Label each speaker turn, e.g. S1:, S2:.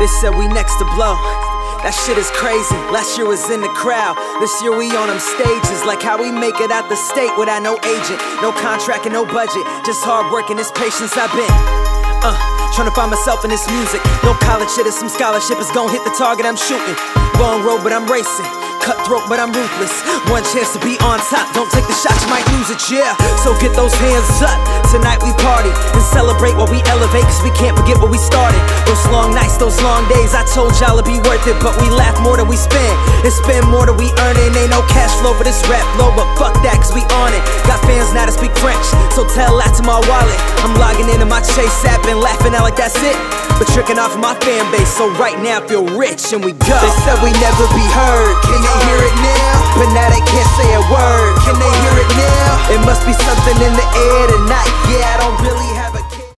S1: They said we next to blow. That shit is crazy. Last year was in the crowd. This year we on them stages. Like how we make it out the state without no agent, no contract and no budget. Just hard work and this patience I've been trying to find myself in this music. No college shit or some scholarship is gon' hit the target I'm shooting. Long road but I'm racing, cutthroat but I'm ruthless. One chance to be on top, don't take the shot, you might lose it, yeah. So get those hands up, tonight we party and celebrate while we elevate, cause we can't forget where we started. Those long nights, those long days, I told y'all it'd be worth it. But we laugh more than we spend, and spend more than we earn. And ain't no cash flow for this rap flow, but fuck that cause we on it. Got fans now that speak French, so tell that to my wallet. I'm logging into my Chase app and laughing out like that's it, but tricking off of my fan base, so right now I feel rich and we go. They said we never be heard, can they hear it now? But now they can't say a word, can they hear it now? It must be something in the air tonight, yeah, I don't really have a